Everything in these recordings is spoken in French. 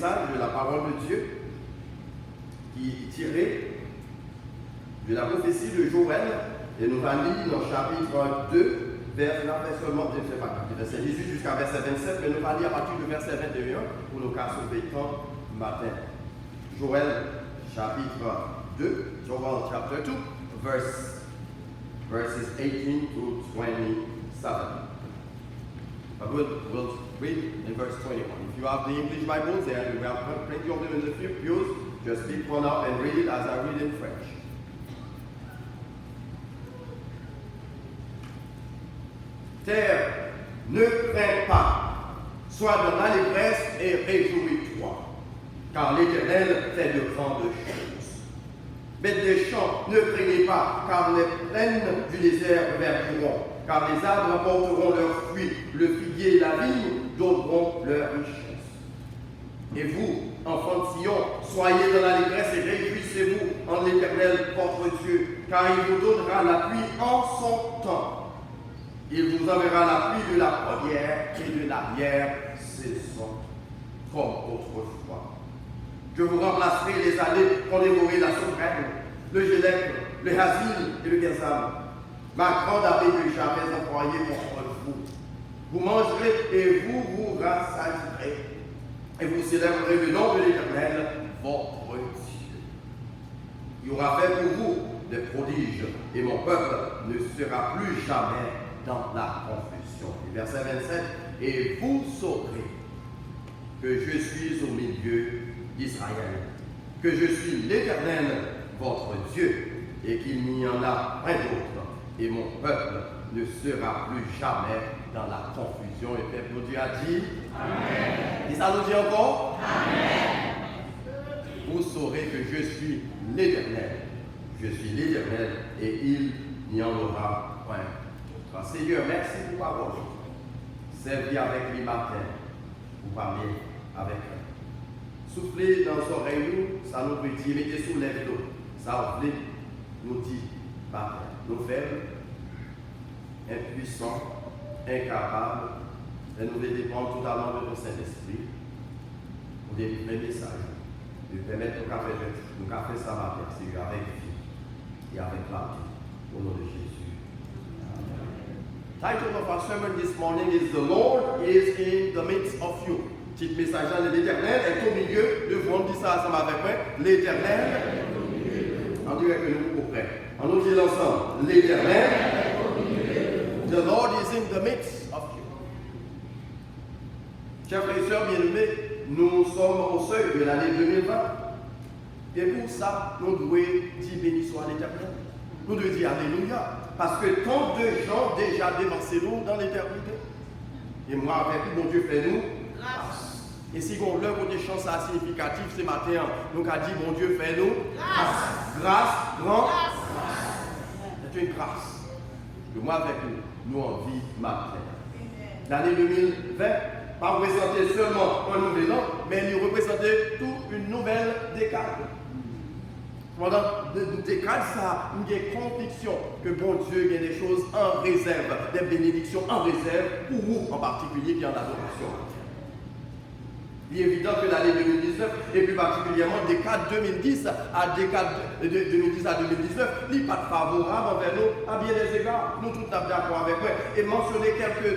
message de la parole de Dieu qui est tiré de la prophétie de Joël. Et nous allons lire dans le chapitre 2, verset 18 jusqu'à verset 27, mais nous allons lire à partir du verset 21 pour nous cas sauver temps matin. Joël chapitre 2, Joel chapter 2, verses 18 to 27. We'll read in verse 21. If you have the English Bibles there, we have plenty of them in the pews. Just pick one up and read it as I read in French. Terre, ne crains pas, sois dans l'allégresse et réjouis-toi, car l'Éternel fait de grandes choses. Bêtes des champs, ne craignez pas, car les plaines du désert verduront, car les arbres porteront leurs fruits, le figuier et la vigne donneront leur richesse. Et vous, enfants de Sion, soyez dans l'allégresse et réjouissez-vous en l'Éternel votre Dieu, car il vous donnera la pluie en son temps. Il vous enverra la pluie de la première et de l'arrière-saison, comme autrefois. Je vous remplacerai les années qu'ont dévoré la sauterelle, le gélèque, le hasil et le gazam. Ma grande armée que j'avais envoyée contre vous. Vous mangerez et vous vous rassasierez. Et vous célébrerez le nom de l'Éternel, votre Dieu. Il y aura fait pour vous des prodiges, et mon peuple ne sera plus jamais dans la confusion. Et verset 27, et vous saurez que je suis au milieu d'Israël, que je suis l'Éternel, votre Dieu, et qu'il n'y en a rien d'autre, et mon peuple ne sera plus jamais dans la confusion. Et le peuple de Dieu a dit Amen. Et ça nous dit encore Amen. Vous saurez que je suis l'Éternel. Je suis l'Éternel, et il n'y en aura point. Seigneur, merci pour parole. Servis avec les matins pour parler avec eux. Soufflez dans nos oreilles, ça nous peut dire, mettez sous les dos. Ça nous dit, nous faibles, impuissants, incapables, et nous les dépendre totalement de ton Saint-Esprit pour délivrer le message, de permettre nous faire ça matin, Seigneur, avec vie et avec la vie, au nom de Jésus. Title of our sermon this morning is The Lord is in the midst of you. Titre message de l'Éternel est au milieu de vous. On dit ça ensemble avec moi. L'Éternel est au milieu. On dirait que nous sommes prêts. On nous dit ensemble. L'Éternel est au milieu. The Lord is in the midst of you. Chers frères et sœurs bien-aimés, nous sommes au seuil de l'année 2020. Et pour ça, nous devons dire béni soit l'Éternel. Nous devons dire Alléluia. Parce que tant de gens déjà dévancé nous dans l'éternité. Et moi, avec lui, mon Dieu fait nous grâce. Et si on leur côté chance significatif ce matin, nous avons dit, mon Dieu fait nous grâce. Grâce, grande grâce. C'est une grâce. Que moi, avec nous en vie matin. L'année 2020, pas représenter seulement un nouvel an, mais il représentait toute une nouvelle décade. Pendant des décades, ça, nous avons conviction que bon Dieu a des choses en réserve, des bénédictions en réserve pour vous en particulier qui en adoration. Il est évident que l'année 2019, et plus particulièrement décade 2010 à décade 2010 à 2019, n'est pas favorable envers nous à bien des égards. Nous tous sommes d'accord avec moi et mentionner quelques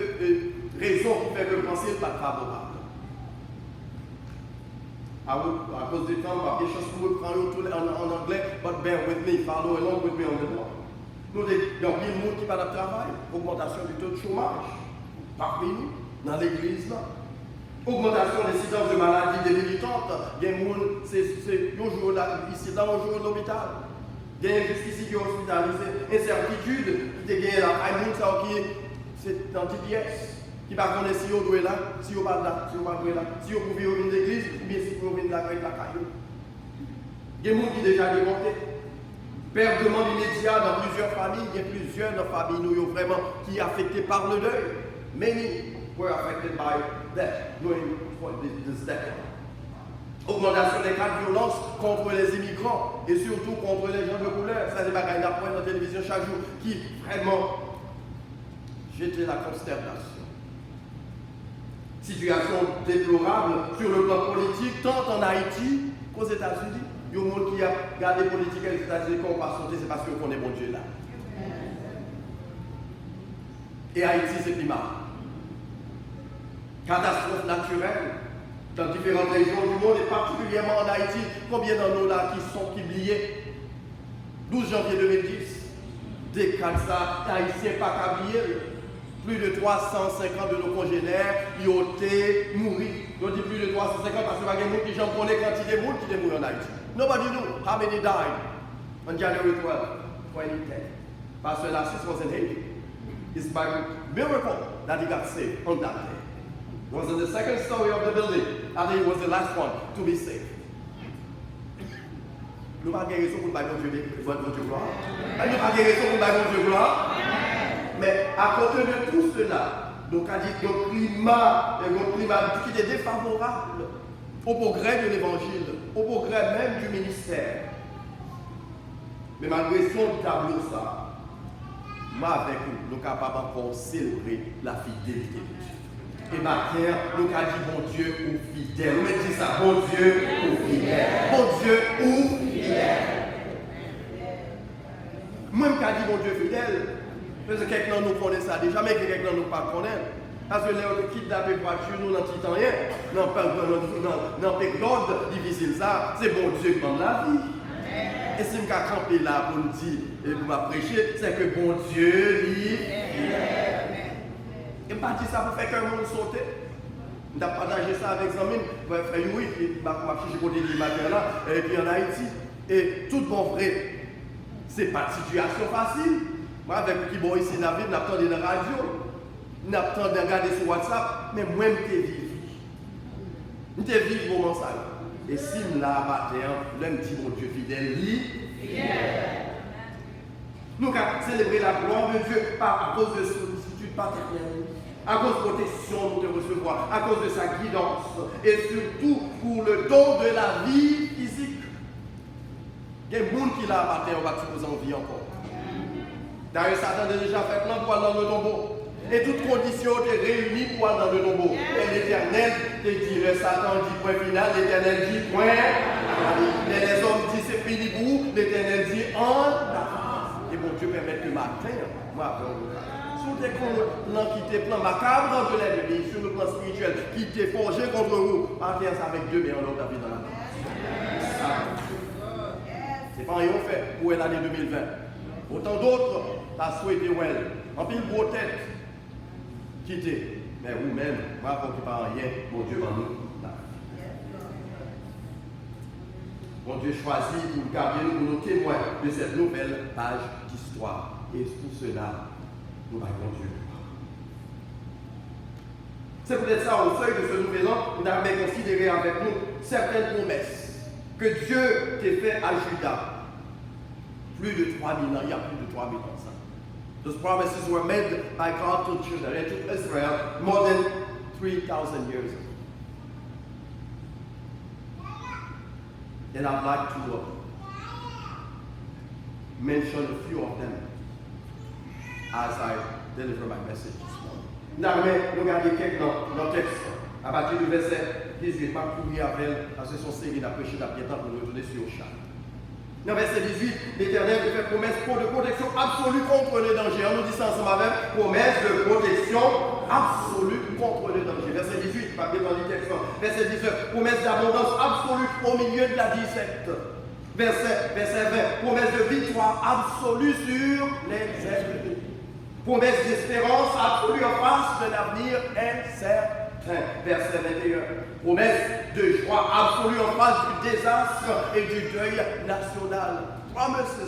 raisons qui font que le penser n'est pas favorable. À cause du temps, pas des choses pour vous prendre en anglais, but bear with me, follow along with me on the Lord. Nous avons bien de monde qui n'a pas de travail, augmentation du taux de chômage, parmi nous, dans l'église là. Augmentation des incidences de maladies débilitantes, il y a des gens, c'est un jour là, ici dans un jour l'hôpital. Il y a jusqu'ici qui est hospitalisé. Incertitude, qui est gagné là, il y a des gens qui c'est anti-pièce. Qui ne connaît pas si vous êtes là, si vous n'êtes pas là, si vous n'êtes pas là, si vous pouvez venir de l'église, ou bien si vous venez de la caillou. Il y a des gens qui sont déjà démontés. Perdement immédiat dans plusieurs familles, il y a plusieurs dans la famille nous vraiment qui sont affectés par le deuil. Many were affected by death during this decade. Augmentation des cas de violence contre les immigrants et surtout contre les gens de couleur. Ça, c'est des bagages d'appoint dans la télévision chaque jour qui vraiment jetaient la consternation. Situation déplorable sur le plan politique, tant en Haïti qu'aux États-Unis. Il y a un monde qui a gardé politique aux États-Unis qu'on va sauter, c'est parce qu'on connaît bon Dieu là. Et Haïti, c'est climat. Catastrophe naturelle dans différentes régions du monde et particulièrement en Haïti. Combien d'entre nous là qui oubliés 12 janvier 2010, des cas ça, Haïtiens pas qu'oubliés. Plus de 350 de nos congénères qui ont été morts. On dit plus de 350 parce que il y a des gens qui j'en connais quantité de monde qui sont morts en Haïti. Nobody knows how many died on January 12, 2010. Pastor Lassis was in Haiti. It's by miracle that he got saved on that day. He was in the second story of the building, and he was the last one to be saved. Nous n'avons pas raison pour le Dieu gloire. Nous n'avons pas raison pour le Dieu gloire. Mais à côté de tout cela, donc a dit que le climat qui était défavorable au progrès de l'évangile, au progrès même du ministère. Mais malgré son tableau, ça, moi avec nous, nous sommes capables encore célébrer la fidélité de Dieu. Et maintenant, nous avons dit bon Dieu ou fidèle. Nous mettons ça, bon Dieu ou fidèle. Bon Dieu ou fidèle. Moi, je dis bon Dieu fidèle. Parce que quelqu'un nous connaît ça déjà, mais quelqu'un nous pas connaît. Parce que les kidnappés voiture, nous n'en titan rien. Dans la période difficile, ça, c'est bon Dieu qui donne la vie. Et si je suis campé là pour nous dire et pour m'apprécier, c'est que bon Dieu dit. Et pas dire ça pour faire qu'un monde saute. On a partagé ça avec Zamine, frère Youi, qui m'a affiché côté du matin là, et puis en Haïti. Et tout bon vrai, c'est pas une situation facile. Moi, avec qui bon ici, on attend dans la radio, on attend de regarder sur WhatsApp, mais moi, je suis vivre. Je suis vivre au moment ça. Et si je là matin, je me dis, mon Dieu fidèle, nous avons célébré la gloire de Dieu à cause de sollicitude paternelle, à cause de protection de recevoir, à cause de sa guidance, et surtout pour le don de la vie physique. Il y a des gens qui là matin, on va supposer en vie encore. D'ailleurs, Satan a déjà fait plein de poils dans le tombeau. Et toutes conditions étaient réunies pour aller dans le tombeau. Et l'Éternel te dit, le Satan dit point final, l'Éternel dit point. Et les hommes disent c'est fini pour vous, l'Éternel dit en avance. Et bon Dieu permet que matin, moi, sur des plans qui étaient plans macabres de l'ennemi, sur le plan spirituel, qui étaient forgés contre vous, matin, ça avec Dieu, mais en l'autre vie dans la vie. C'est pas rien fait pour l'année 2020. Autant d'autres, t'as souhaité well. En pile gros tête, quitter. Mais vous-même, moi, quand tu parles rien, mon Dieu va nous. Mon Dieu choisit pour garder nous, pour nous témoins de cette nouvelle page d'histoire. Et pour cela, nous avons Dieu. C'est peut-être ça, au seuil de ce nouvel an, nous avons considéré avec nous certaines promesses que Dieu t'a fait à Judas. Plus de 3000 ans, il y a plus de 3000 ans ça. Those promises were made by God to Judah and to Israel more than 3,000 years ago. And I'd like to mention a few of them as I deliver my message this morning. Nous regardons quelques dans le texte. À partir du verset 18, pas courir avec elle, parce que son série d'apprêcher d'appiétant pour retourner sur le chat. Dans verset 18, l'Éternel nous fait promesse de protection absolue contre le danger. On nous dit ça ensemble avec promesse de protection absolue contre le danger. Verset 18, pas bien dans le texte. Verset 19, promesse d'abondance absolue au milieu de la disette. Verset 20, promesse de victoire absolue sur les ennemis. Promesse d'espérance absolue en face de l'avenir incertain. Verset 21. Promesse de joie absolue en face du désastre et du deuil national. Promises,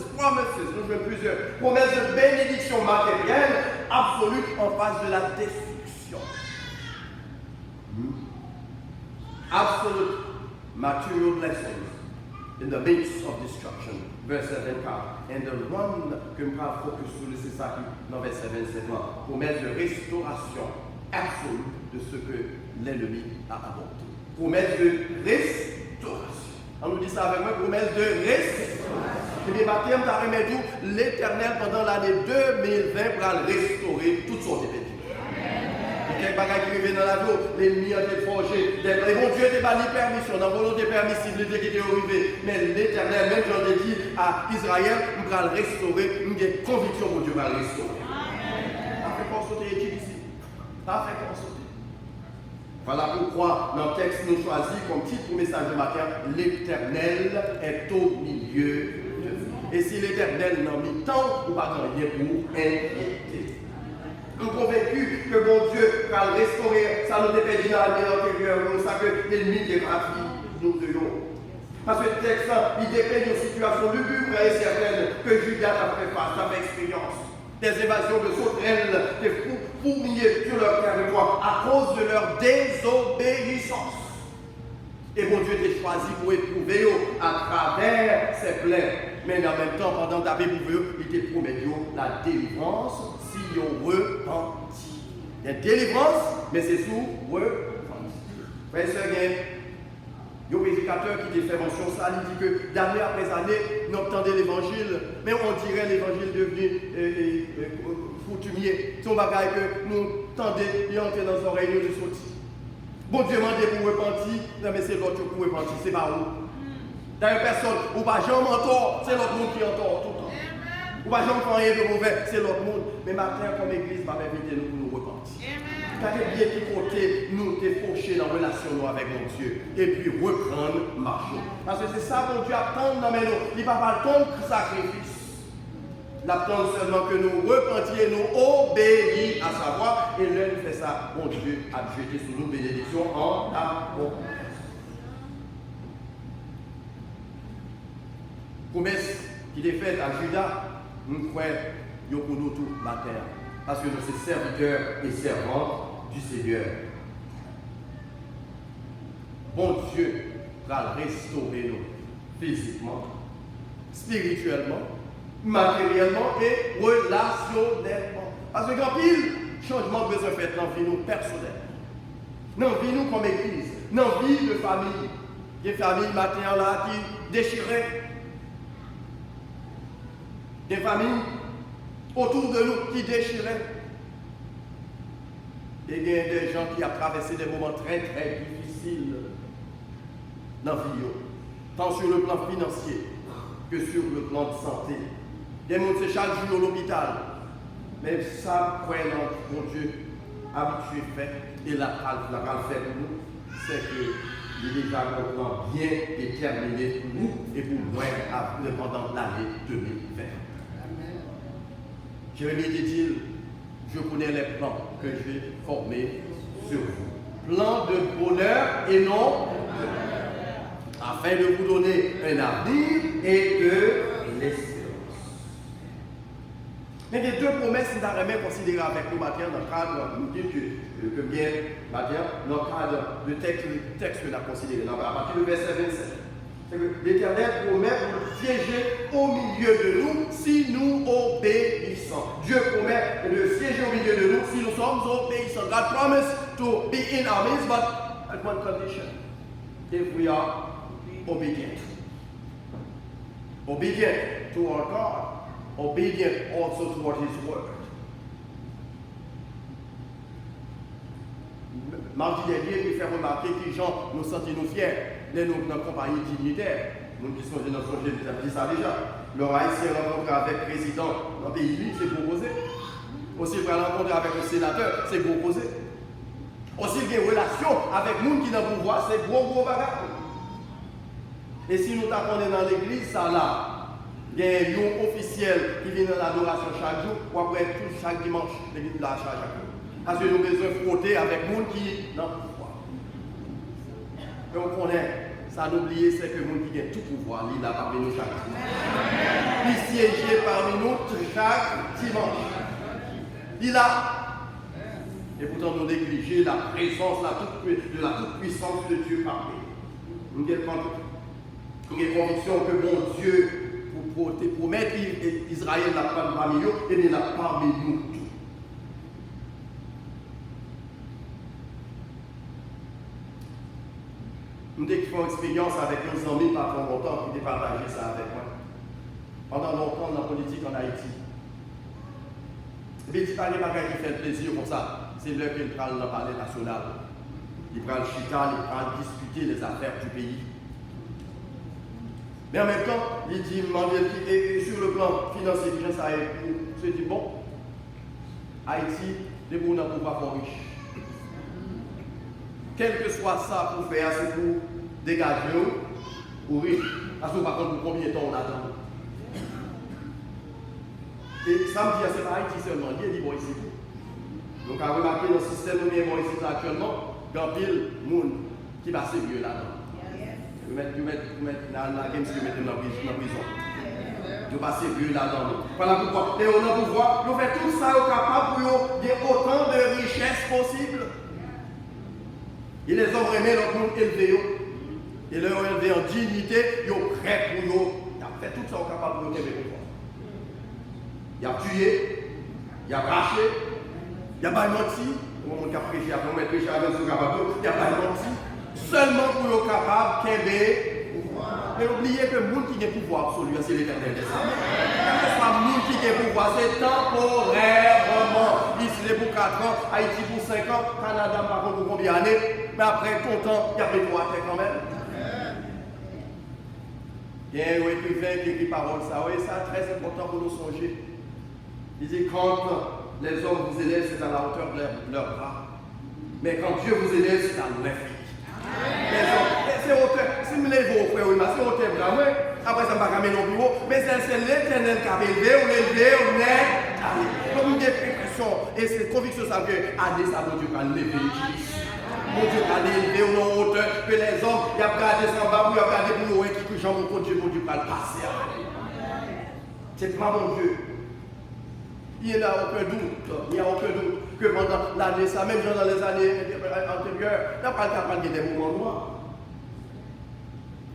nous jouons plusieurs. Promesse de bénédiction matérielle absolue en face de la destruction. Absolute material blessings in the midst of destruction. Verset 24. And the one que nous avons focus sur, c'est ça qui dans verset 27. Promesse de restauration absolue de ce que l'ennemi a apporté. Promesse de restauration. On nous dit ça avec moi, promesse de restauration. Et bien, Mathieu, tu as remis tout, l'Éternel pendant l'année 2020 pour restaurer toutes sortes de péchés. quelques bagages qui arrivaient dans la vie, l'ennemi a été forgé. Et bon Dieu n'a pas ni permission, dans la volonté permissive, Dieu qui était arrivé. Mais l'Éternel, même j'en ai dit à Israël, nous allons le restaurer, nous avons des convictions que Dieu va le restaurer. Ça fait qu'on saute ici. Ça fait qu'on saute. Voilà pourquoi, dans le texte, nous choisissons comme titre pour message de matin, l'Éternel est au milieu de vous. Et si l'Éternel n'a mis tant, ou pas rien pour inquiéter. Nous sommes convaincus que mon Dieu va le restaurer, ça nous dépêche dans l'intérieur, nous savons que l'ennemi est ravi, nous devons. Parce que le texte, il dépend d'une situation lugubre et certaine que Judas a fait face, a fait expérience. Des évasions de sauterelles, des fourmillers sur leur territoire à cause de leur désobéissance. Et mon Dieu t'a choisi pour éprouver à travers ses plaies. Mais en même temps, pendant ta éprouvé, il t'a promis la délivrance si on repentit. Il y a délivrance, mais c'est sous repenti. Frère et sœurs, le prédicateur qui fait mention ça, il dit que d'année après année, nous entendons l'évangile, mais on dirait l'évangile devenu coutumier. C'est un bagage que nous tendons, il entre dans les oreilles, nous de sortir. Bon Dieu m'a dit pour repentir, non mais c'est l'autre pour repentir, c'est pas vous. D'ailleurs, personne, ou pas jamais en tort, c'est l'autre monde qui est en tort tout le temps. Ou pas jamais faire rien de mauvais, c'est l'autre monde. Mais maintenant, comme église, va m'inviter nous pour nous repentir. Car bien qui côté nous t'es fauché dans la relation avec mon Dieu et puis reprendre marcher. Parce que c'est ça mon Dieu attend dans mes nous. Il ne va pas attendre sacrifice. Il attend seulement que nous repentions et nous obéissions à savoir. Et là, il fait ça. Mon Dieu a jeté sur nous bénédiction en amour. Promesse qu'il est faite à Judas, nous croyons pour nous tout la terre. Parce que nous sommes serviteurs et servantes du Seigneur. Bon Dieu va restaurer nous physiquement, spirituellement, matériellement et relationnellement. Parce que quand pile, changement besoin fait dans la vie nous personnelle, dans la vie nous comme église, dans la vie de famille. Des familles matin là qui déchiraient, des familles autour de nous qui déchiraient. Et il y a des gens qui ont traversé des moments très très difficiles dans la vie, tant sur le plan financier que sur le plan de santé. Des gens qui sont chaque jour à l'hôpital. Mais ça, mon Dieu, habitué fait, et la fait pour nous, c'est que il est déjà un plan bien déterminé pour nous et pour moi pendant l'année 2020. Jérémie dit-il, je connais les plans que j'ai formés sur vous. Plans de bonheur et non de malheur, afin de vous donner un avenir et de l'espérance. Mais il y a deux promesses que nous avons considérées avec nous maintenant dans le cadre, nous disons que bien, maintenant, dans le cadre du texte que nous avons considéré, à partir du verset 27. L'Éternel promet de siéger au milieu de nous si nous obéissons. Dieu promet de siéger au milieu de nous si nous sommes obéissants. God promised to be in our midst, but at one condition: if we are obedient. Obedient to our God, obedient also toward His word. Mardi dernier, il fait remarquer que les gens nous sentent fiers. Nous sommes dans la compagnie dignitaire. Nous qui sommes dans son dit ça déjà. Le Haïtien rencontre avec le président dans le pays, c'est proposé. Aussi, il rencontre avec le sénateur, c'est proposé. Aussi, il y a une relation avec les gens qui sont dans le pouvoir, c'est gros bagarre. Et si nous t'attendons dans l'église, ça là, il y a un lion officiel qui vient dans l'adoration chaque jour, ou après chaque dimanche, l'église la charge chaque jour. Parce que nous avons besoin de frotter avec les gens qui sont dans le pouvoir. Et on connaît, ça n'oublier, c'est que nous qui avons tout pouvoir, il est là parmi nous chaque jour. Il siège parmi nous chaque dimanche. Il est là. Et pourtant, nous négligeons la présence de la toute-puissance de Dieu parmi nous. Nous avons conviction que mon Dieu, pour mettre Israël parmi nous, et il est là parmi nous. Nous avons une expérience avec nos amis pas trop longtemps qui ont partagé ça avec moi. Pendant longtemps dans la politique en Haïti. Et puis, il n'y a pas de qui fait plaisir comme ça. c'est là qu'il prend le palais national. Il prend le chita, il prend discuter les affaires du pays. Mais en même temps, il dit, et sur le plan financier, il se dit, bon, Haïti, les gens n'ont pas pour riche. Quel que soit ça pour faire, c'est pour dégager ou riche. Parce que par contre, pour combien de temps on attend. Et ça me dit, c'est pas Haïti seulement, il dit, bon, ici. Donc, à remarquer dans le système où nous sommes ici actuellement, il y a pile de monde qui passe mieux là-dedans. Vous mettez dans la game, vous mettez dans la prison. Vous passez mieux là-dedans. Voilà pourquoi. Et on a pouvoir, nous faisons tout ça capable pour qu'il y ait autant de richesses possibles. Et les hommes aimés, leur monde élevé. Et leur élevé en dignité, ils sont prêts pour eux. Ils ont fait tout ça capable pour nous. Il a tué, il a raché, il a pas menti. On a prêché après, on a prêché avec ce capable, il a pas menti. Seulement pour être capable d'aimer. Mais n'oubliez que le monde qui a pouvoir absolu, c'est l'éternel des âmes. Quel que soit le monde qui a pouvoir, c'est temporairement. Ici, c'est pour 4 ans, Haïti pour 5 ans, Canada, par contre, pour combien d'années. Mais après ton temps, il y a des droits à terre quand même. Il y a un écrivain qui écrit parole, ça, oui, c'est très important pour nous songer. Il dit, quand les hommes vous élèvent, c'est à la hauteur de leur bras. Mais quand Dieu vous élève, c'est à l'ouest. C'est hauteur. Si je me lève au frère, c'est hauteur de moi. Après, ça ne va pas ramener au bureau. Mais c'est l'éternel qui a élevé, on est élevé, on est allé. Comme une dépression. Et c'est conviction ça que Adé, ça veut dire qu'on lever l'Église. Mon Dieu, qu'on élevé, on est en hauteur. Que les hommes, il y a gardé sans bas, il y a gardé pour nous, qui touche mon Dieu, mon Dieu, qu'on le passe. C'est pas mon Dieu. Il n'y a aucun doute, que pendant l'année, ça, même dans les années antérieures, on n'a pas capable de des moments noirs.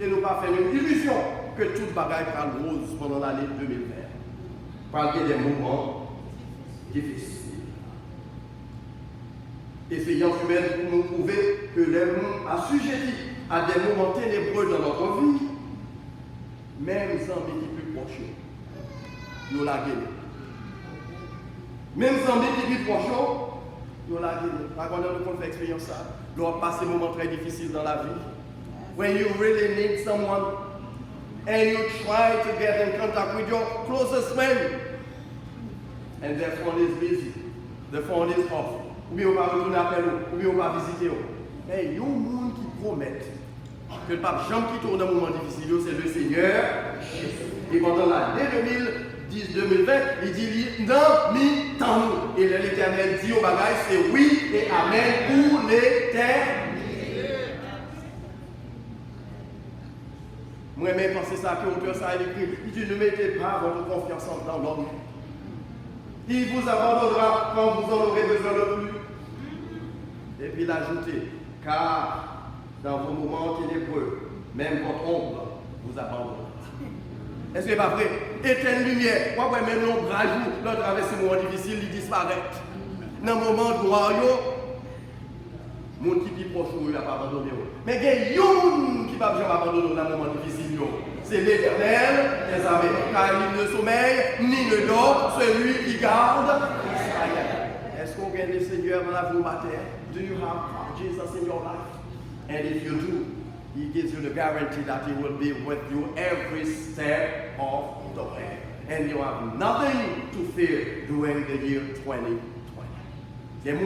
Et nous pas faire une illusion que toute bagaille sera rose pendant l'année 2020. Parce qu'il y a des moments difficiles. Essayons humaine pour nous prouver que les mondes assujettis à des moments ténébreux dans notre vie, même sans amis qui plus proches, nous la guérir. Même sans amis qui plus proches, nous la guérir. Par contre, nous fait expérience ça. Nous avons passé des moments très difficiles dans la vie. When you really need someone and you try to get in contact with your closest friend and their phone is busy, the phone is off, ou bien on va retourner après nous, ou bien on va visiter. Mais il y a un monde qui promet que le pape Jean qui tourne dans un moment difficile, c'est le Seigneur Jésus. Et pendant l'année 2010-2020, il dit non, mi temps. Et l'Éternel dit au bagage, c'est oui et amen pour l'éternel. Moi-même, penser ça, que l'auteur ça a écrit. Il dit, ne mettez pas votre confiance dans l'homme. Il vous abandonnera quand vous en aurez besoin le plus. Et puis l'ajouter, car dans vos moments ténébreux, même votre ombre vous abandonnera. Est-ce que c'est pas vrai? Éteindre lumière. Moi, même l'ombre rajoute, l'autre traverse ce moment difficile, il disparaît. Dans le moment noir, mon qui est proche, il n'a pas abandonné. Mais il y a un qui ne va jamais abandonner dans le moment difficile. C'est l'Éternel des armées. Car il ne sommeille ni ne dort, celui qui garde Israël. Est-ce qu'on gagne le Seigneur dans la vie matin? Do you have Jesus in your life? And if you do, He gives you the guarantee that He will be with you every step of the way. And you have nothing to fear during the year 2020. Les gens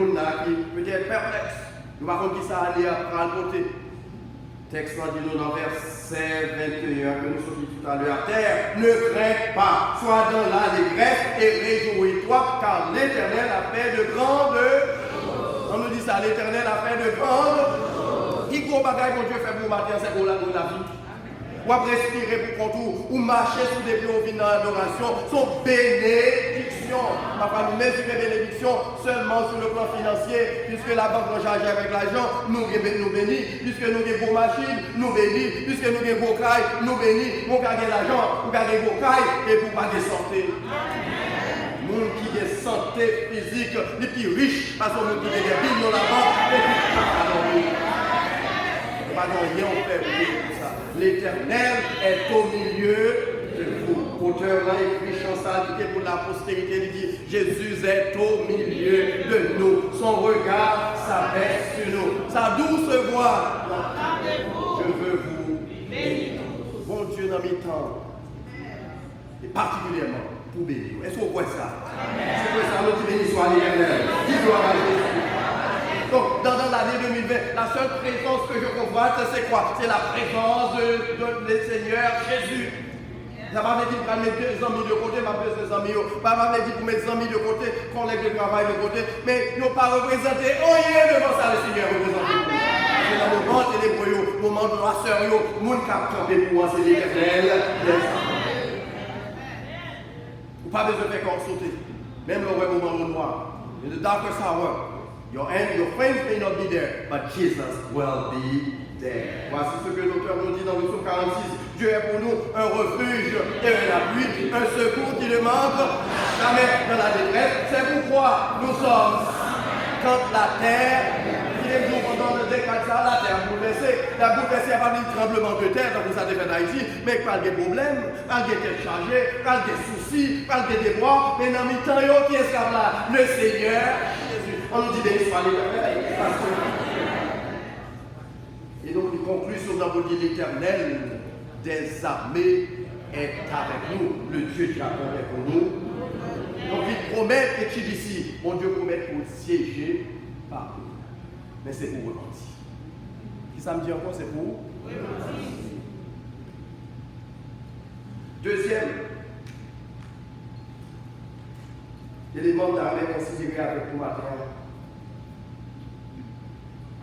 qui peut-être perplexes. Nous ne savons pas qui ça allait à le côté. Texte dit nous dans verset 21 que nous sommes dit tout à l'heure. Terre, ne crains pas, sois dans l'allégresse et réjouis-toi, car l'Éternel a fait de grandes choses. On nous dit ça, l'Éternel a fait de grandes choses. Qui gros bagaille que Dieu fait pour matin, c'est pour la vie. Ou à respirer pour contour, ou marcher sous des pieds au vin dans l'adoration, sont bénédictions. Papa, nous mettons des bénédictions seulement sur le plan financier, puisque la banque nous charge avec l'argent, nous bénit, puisque nous avons des machines, nous bénit, puisque nous avons des cailles, nous bénit, nous avons l'argent, nous avons des cailles, et pour pas de santé. Monde qui a santé physique, les plus riches, parce que nous avons des billes là-bas, et puis pas de rien, on fait pour ça. L'Éternel est au milieu de vous. Auteur là écrit chanson pour la postérité, il dit Jésus est au milieu de nous. Son regard s'abaisse sur nous. Sa douce voix. Je veux vous bénir. Bon Dieu dans mes temps. Et particulièrement pour bénir. Est-ce qu'on voit ça? Est-ce que ça nous dit béni soit l'Éternel? Dis gloire à Jésus. Donc, dans l'année 2020, la seule présence que je convoite, c'est quoi? C'est la présence de Seigneur Jésus. Ça m'a dit pour mettre 2 amis de côté, ma deux amis. Ça m'a dit pour mettre 2 amis de côté, collègues de travail de côté. Mais ils n'ont pas représenté rien devant ça, le Seigneur représenté. C'est le moment ténébreux, le moment de la sœur, le monde qui a campé pour moi, c'est l'Éternel. Pas besoin de faire comme sauter. Même le moment au noir. In the darkest hour, your friends may not be there, but Jesus will be there. Voici ce que l'auteur nous dit dans le psaume 46. Dieu est pour nous un refuge et un appui, un secours qui ne manque jamais dans la détresse. C'est pourquoi nous sommes quand la terre. Les jours pendant le décalage, la terre bouleversée. La bouleversée a pas mis tremblement de terre, donc ça dépend d'Haïti, mais pas de problèmes, pas de tête chargée, pas de soucis, pas de déboires, mais dans le temps, qui est là? Le Seigneur Jésus. On nous dit béni soit l'Éternel. Et donc, une conclusion dans le dit l'Éternel des armées est avec nous. Le Dieu de Jacob est pour nous. Donc, il promet, et tu dis ici, mon Dieu promet pour siéger partout. Mais c'est pour repentir. Qui ça me dit encore, c'est pour repentir. Deuxième élément d'armée considéré avec nous matin,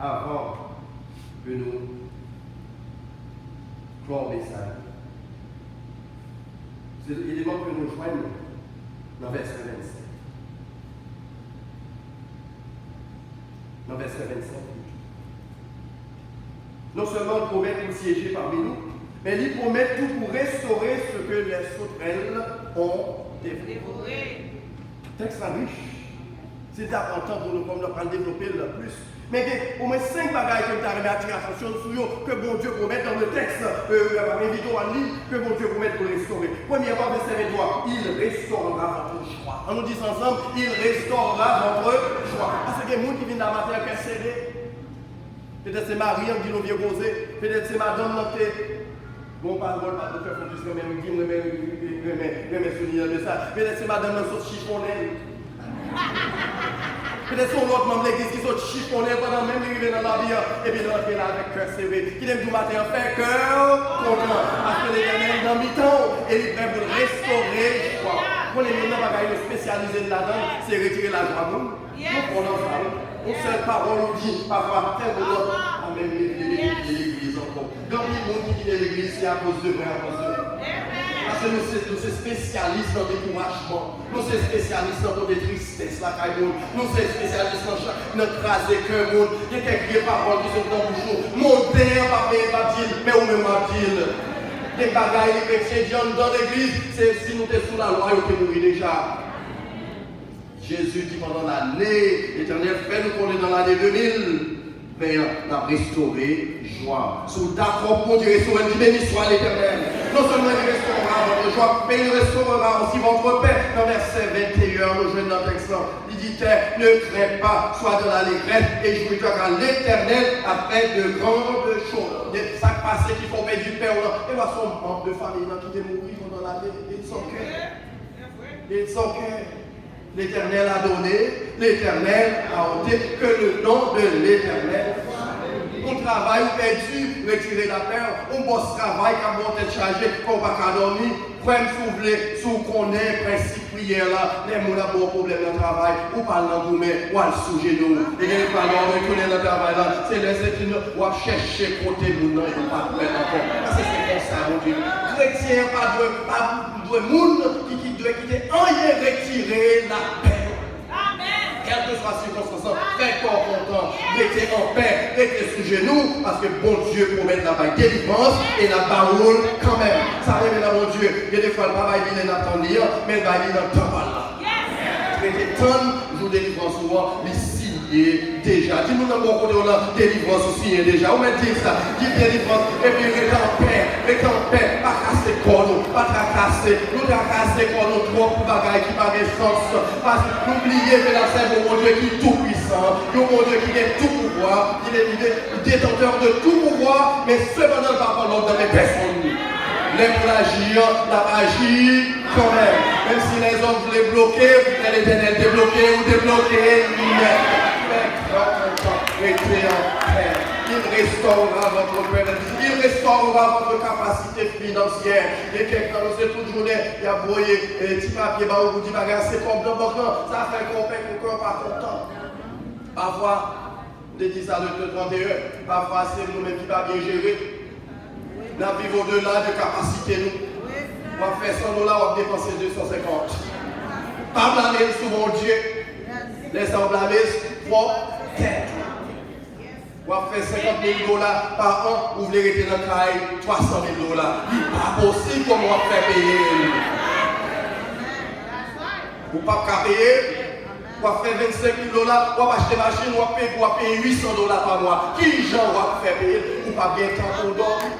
avant que nous clore le message. C'est l'élément que nous joignons dans verset 27. Dans verset 25. Non seulement il promet de siéger parmi nous, mais il promet tout pour restaurer ce que les sauterelles ont dévoré. Texte riche. C'est important pour nous, comme nous allons développer le plus. Mais au moins 5 bagages que nous avons attiré l'attention sur eux, que bon Dieu promet dans le texte, invitons à lire, que bon Dieu promet pour restaurer. Premièrement, verset 23, il restaurera votre joie. On nous dit ensemble, il restaurera votre joie. Parce que les gens qui viennent dans la matière qui est cédée, peut-être c'est Marie qui nous vient poser, peut-être c'est Madame qui bon, pas de pas de faire fondus, mais souvenir de ça. Peut-être c'est Madame qui saute chiffonnelle. Peut-être son autre membre de l'église qui saute chiffonnelle pendant même arriver dans la vie, et puis l'autre est là avec cœur serré. Qui aime tout matin faire cœur content. Parce que l'Éternel dans mi-temps, et il est prêt pour restaurer joie. Pour les gens qui sont spécialisés là-dedans, c'est retirer la joie. Nous prenons ça. Une seule parole nous dit, parfois, tel ou l'autre, à même l'église encore. Donc, il y a des gens qui viennent de l'église, c'est à cause de vrai, à cause de vrai. Parce que nous sommes spécialistes dans le découragement. Nous sommes spécialistes dans des tristesses, nous sommes spécialistes dans notre craser cœur. Il y a quelques paroles qui sont dans le bouchon. Mon père, papa, dit, mais où même m'a dit. Des bagailles, les chrétiens dans l'église, c'est si nous sommes sous la loi, nous sommes déjà. Jésus dit pendant l'année, l'Éternel fait nous connaître dans l'année 2000. Mais on a restauré joie. Sous d'accord pour Dieu restaurer, dit béni soit l'Éternel. Non seulement il restaurera votre joie, mais il restaurera aussi votre paix. Dans verset 21, nous jouons dans le texte, il dit ne crains pas, sois dans l'allégresse et jouis-toi car l'Éternel a fait de grandes choses. Des sacs passés qui font perdre du père. Et voici son membre de famille qui est mort pendant l'année. Ils sont cœur. L'Éternel a donné, l'Éternel a ôté, que le nom de l'Éternel. On travaille perdu, retirer la peur, on bosse travail, quand on est chargé, qu'on va pas dormir, même si vous connaissez le principe prière là, les gens ont un problème dans le travail, ou parlent dans vous, mais ou à sous genou, et les parents retournent dans le travail là, c'est les étudiants, ou à chercher côté nous, non, ils ne pas mettre encore. Parce que c'est comme ça, mon Dieu. Chrétien, pas de monde qui doit quitter, on y est retiré la paix. Quelle que soit la circonstance, très content, restez en paix, restez sous genoux, parce que bon Dieu promet la bague délivrance et la baroule quand même. Ça remet là, mon Dieu. Il y a des fois, le travail il est dans lire, mais le bail est dans le temps là. Restez tant, jour délivrance souvent, les signer déjà. Dis-nous dans mon côté, on a délivrance aussi déjà. On m'a dit ça, dis délivrance, et puis restez en paix, pas casser le corps, pas tracasser. cassé quand nous trop pour bagaille qui n'a pas de chance. Parce que n'oubliez que la c'est mon Dieu qui est tout puissant, mon Dieu qui a tout pouvoir, il est détenteur de tout pouvoir, mais cependant pas par l'ordre de mes personnes. Les plagies, la magie, quand même. Même si les hommes voulaient bloquer, l'Éternel débloquer ou débloquer, il restaurera votre père, il restaurera votre capacité financière. Et quelqu'un nous sait toujours, il y a broyé, petit papier, ou dit bagage, c'est comme dans votre temps, ça fait qu'on paie qu'on cœur pas content. Parfois, on dit ça le 31, parfois c'est nous-mêmes qui pas bien gérer. La vie au-delà de capacité, nous. On va faire 100 $, on va dépenser 250. Pas blâmer sur mon Dieu. Laissez-moi blâmer pour tête. On va faire 50 000 $ par an, vous voulez rester dans le travail, 300 000 $. Il n'est pas possible comment on va faire payer. Vous ne pouvez pas payer. On va faire 25 000 $, on va acheter une machine, on va payer 800 $ par mois. Qui gens va faire payer? Ou pas bien temps pour dormir?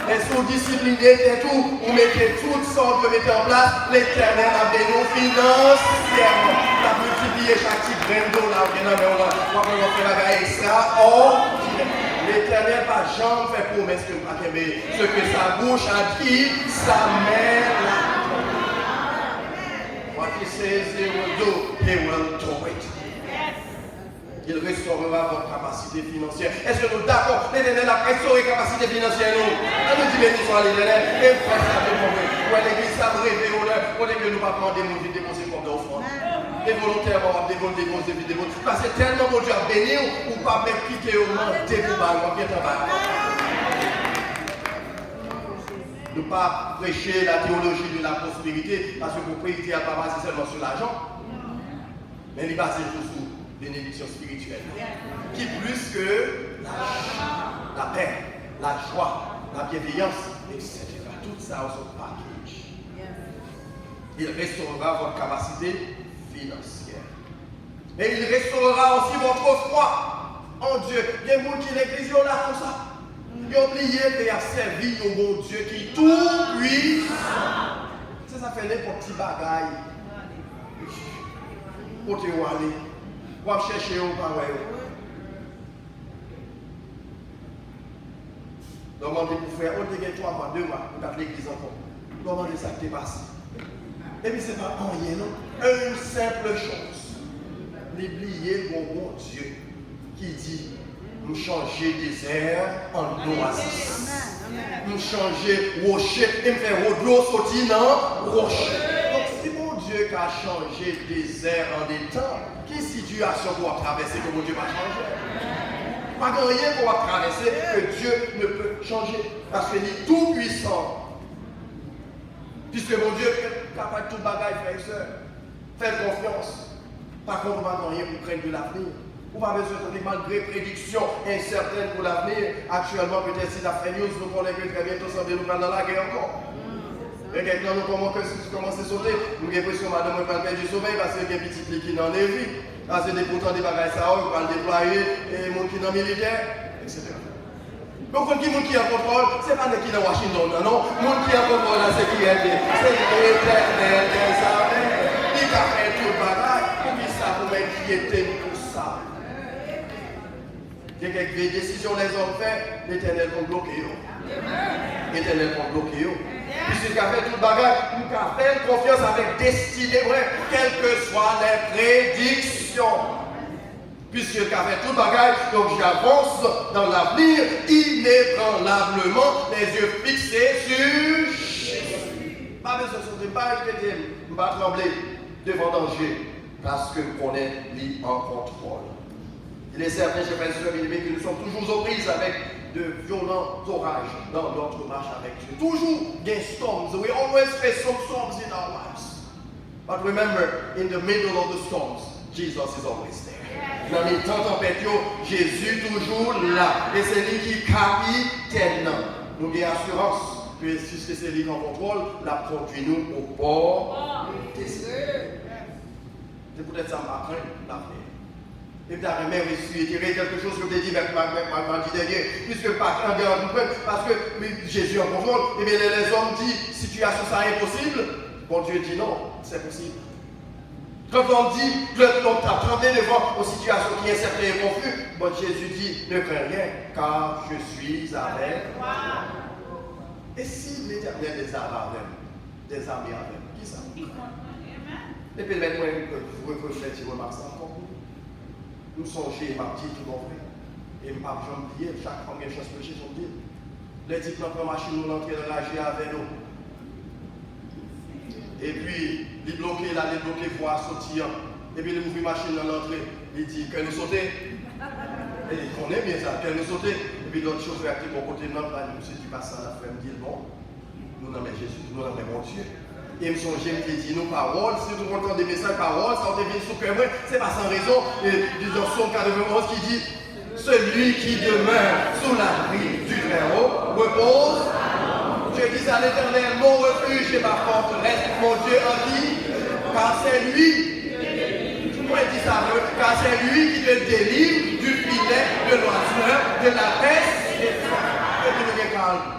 Et sous disciplinés et tout, vous mettez toutes sortes de mettre en place, l'Éternel a donné nos financièrement. On a multiplié chaque petit grain de $, on va faire la gaille extra. Or, l'Éternel va jamais faire promesse que pas aimer. Ce que sa bouche a dit, sa main l'a dit. What he says he will do, he will do it. Il restaurera votre capacité financière. Est-ce que nous d'accord? L'Éternel a restauré la capacité financière, nous. On nous dit béni soit l'Éternel. Et frère, ça fait mauvais. Ou l'église, ça me réveille. On est que nous ne pas demander de dépenser comme d'offrande. Et volontairement, on va dépenser. Parce que tellement mon Dieu a béni, ou pas même piquer au menté pour bailler, on vient en bas. Ne pas prêcher la théologie de la prospérité, parce que vous prêcher à pas baser seulement sur l'argent, mais il base sur bénédiction spirituelle. Qui plus que la paix, la joie, la bienveillance, etc. Tout ça au son package. Il restaurera votre capacité financière. Et il restaurera aussi votre foi en Dieu. Il y a des gens qui l'église là comme ça. Ils ont oublié qu'il y a servi au bon Dieu qui est tout puissant. Ça fait n'importe petit bagaille. Pour te aller. Pour chercher au pareil. Demandez pour faire, on te gagne 3 mois, 2 mois, pour faire l'église encore. Demandez ça qui t'est passé. Et puis c'est pas rien, non? Une simple chose. N'oubliez mon bon Dieu qui dit, nous changer désert en oasis. Nous changer rocher et me faire de l'eau sortir dans rocher. Donc si mon Dieu qui a changé désert en des temps, quelle situation pour traverser que mon Dieu va changer? Pas rien pour traverser que Dieu ne peut changer. Parce qu'il est tout puissant. Puisque mon Dieu est capable de tout bagaille, frère et soeur. Faites confiance. Par contre, on va rien pour craindre de l'avenir. Ou pas besoin de malgré prédictions incertaines pour l'avenir. Actuellement, peut-être si la fait news, nous connaissons que très bientôt, ça nous parle dans la guerre encore. Et quelqu'un nous commence à sauter. Nous avons l'impression que madame va perdre du sommeil parce qu'il y a des petites qui dans les vies. Parce que pourtant des bagages ça, on va le déployer, et les gens qui sont militaires, etc. Donc, les gens qui ont contrôle, ce n'est pas les qui sont dans Washington, non. Les gens qui ont contrôle la sécurité, c'est l'Éternel des armées. Il a fait tout le bagage. Pour qui ça, pour m'inquiéter pour ça. Il y a quelques décisions les hommes font, l'Éternel va bloquer. L'Éternel va bloquer. Puisqu'il a fait tout le bagage, il a fait confiance avec destinée, quelles que soient les prédictions. Puisqu'il a fait tout le bagage, donc j'avance dans l'avenir inébranlablement, les yeux fixés sur Jésus. Pas besoin de sauter, pas répéter, pas trembler devant danger, parce qu'on est mis en contrôle. Il est certain, chers frères et sœurs bien-aimés, que nous sommes toujours aux prises avec de violents orages dans notre marche avec Dieu. Toujours des storms. We always face some storms in our lives. But remember, in the middle of the storms, Jesus is always there. Dans les temps tempêtes, Jésus toujours là. Et c'est lui qui capitaine. Nous avons assurance que si c'est lui en contrôle, la conduit nous au bord des cieux. C'est peut-être ça ma crainte l'avenir. Et puis, la même réitérer quelque chose que vous dit avec mardi dernier, puisque pas un gars parce que Jésus en contrôle, et bien les hommes disent, situation ça est impossible. Bon Dieu dit non, c'est possible. Quand on dit, l'homme t'a tremblé devant une situation qui est incertaine et confuse, bon Jésus dit, ne crains rien, car je suis avec toi. Et si l'Éternel des armées avec, qui ça? Et puis maintenant, vous reflétez une remarque ça encore. Nous songez, m'a dit tout mon frère. Et m'a jamais dit, chaque fois que j'ai chance de prêcher son Dieu. Les diplômes prennent machine, nous l'entrée dans la GA avec nous. Et puis, il bloqué là, il bloqué pour sortir. Et puis, il ouvre machine dans l'entrée. Il dit, que nous sauter. Et il connaît bien ça, que nous sauter. Et puis, l'autre chauffeur qui est au côté de notre, il me dit, pas ça, la frère me dit, bon, nous n'avons Jésus, nous n'avons mon Dieu. Et me songe, me dit, nos paroles, si nous entendons des messages paroles, ça devient sous cœur, c'est pas sans raison. Et dans son 91 qui dit, celui qui demeure sous l'abri du Très-Haut repose. Je dis à l'Éternel, mon refuge et ma forteresse, mon Dieu en qui, car c'est lui, tout le monde dit ça, car c'est lui qui te délivre du filet de l'oiseleur, de la peste et du calme.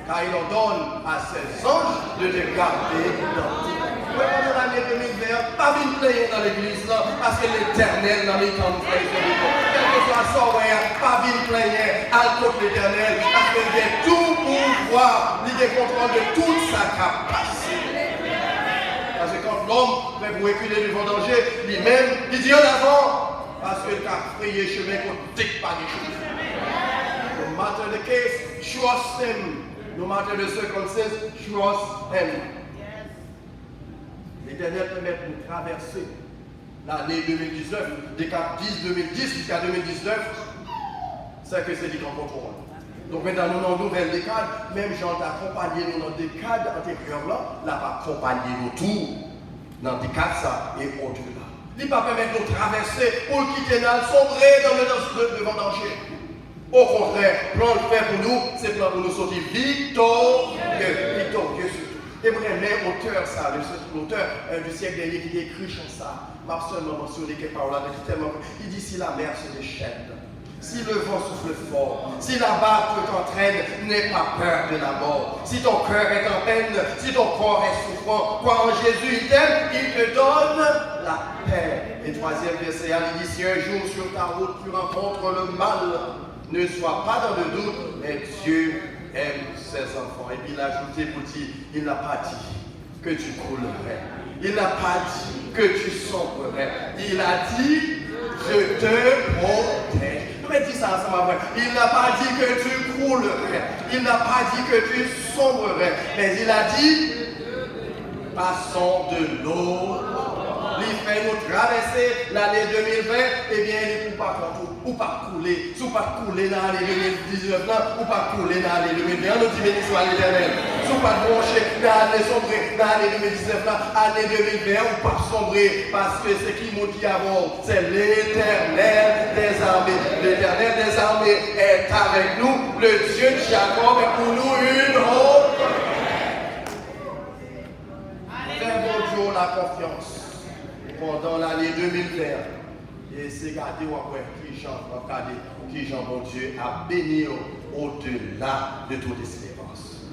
Car il ordonne à ses anges de te garder dans tes pas. Pendant l'année 2020, pas une plaie dans l'église, parce que l'Éternel dans les temps de frères. Quel que soit son rien, pas une plaie à contre l'Éternel, parce qu'il a tout pouvoir, il a contrôle de toute sa capacité. Parce que quand l'homme veut vous reculer devant danger, lui-même, il dit en avant, parce qu'il a frayé chemin qu'on ne dit pas des choses. No matter the case, trust him. No matter the circumstances, trust him. L'Éternel permet de nous traverser l'année 2019, des cap 10-2010 jusqu'à 2019, c'est que c'est du grand contrôle. Donc maintenant, nous avons une nouvelle décade, même Jean t'a accompagné nous dans des décades antérieures, là, va accompagner nous tout dans des décades ça et au-delà. Il ne va pas permettre de nous traverser pour le quitter, sombrer dans le devant danger. Au contraire, plan le fait pour nous, c'est plan pour nous sortir victorieux surtout. Et vraiment, auteur, ça, l'auteur du siècle dernier qui écrit ça, m'a seulement mentionné quelques paroles là, il dit si la mer se déchaîne, si le vent souffle fort, si la barque t'entraîne, n'aie pas peur de la mort. Si ton cœur est en peine, si ton corps est souffrant, crois en Jésus, il t'aime, il te donne la paix. Et troisième verset, il dit si un jour sur ta route tu rencontres le mal, ne sois pas dans le doute, mais Dieu aime ses enfants. Et puis il a ajouté pour dire, il n'a pas dit que tu coulerais. Il n'a pas dit que tu sombrerais. Il a dit, je te protège. Mais dis ça ensemble. Il n'a pas dit que tu coulerais. Il n'a pas dit que tu sombrerais. Mais il a dit, passons de l'eau. Il fait nous traverser l'année 2020, eh bien, il ne peut pas contour, ou pas couler. Si vous pas couler dans l'année 2019, ou pas couler dans l'année 2020, on nous dit béni soit l'Éternel. Si vous pas broncher dans l'année sombrée, dans l'année 2019, l'année 2020, ou pas sombrer, parce que ce qui nous dit avant, c'est l'Éternel des armées. L'Éternel des armées est avec nous, le Dieu de Jacob est pour nous une autre. Fais bon Dieu la confiance. Pendant l'année 2020, et c'est garder qui Jean, mon Dieu, a béni au-delà de toute espérance.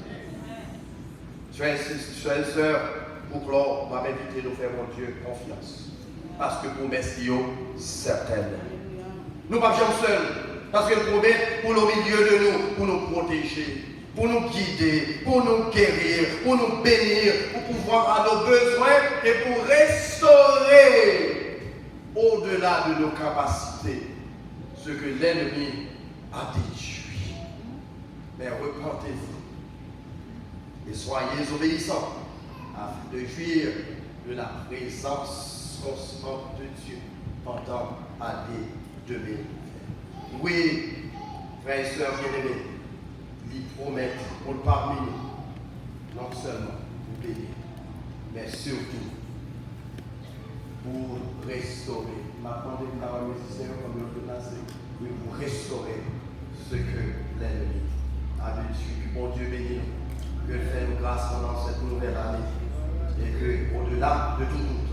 Frères et sœurs, pour clore, on va m'inviter à nous faire, mon Dieu, confiance. Parce que pour merci, certaine. Nous ne sommes pas seuls, parce que le promet pour le milieu de nous, pour nous protéger, pour nous guider, pour nous guérir, pour nous bénir, pour pouvoir à nos besoins et pour restaurer au-delà de nos capacités ce que l'ennemi a détruit. Mais repentez-vous et soyez obéissants afin de jouir de la présence constante de Dieu pendant l'année 2020. Oui, frères et sœurs bien-aimés, ils promettent pour parmi nous, non seulement pour bénir, mais surtout pour restaurer. Maintenant, les paroles musiciens, comme le placé, oui, pour restaurer ce que l'ennemi a détruit. Bon Dieu béni, que fait nous grâce pendant cette nouvelle année et que, au-delà de tout,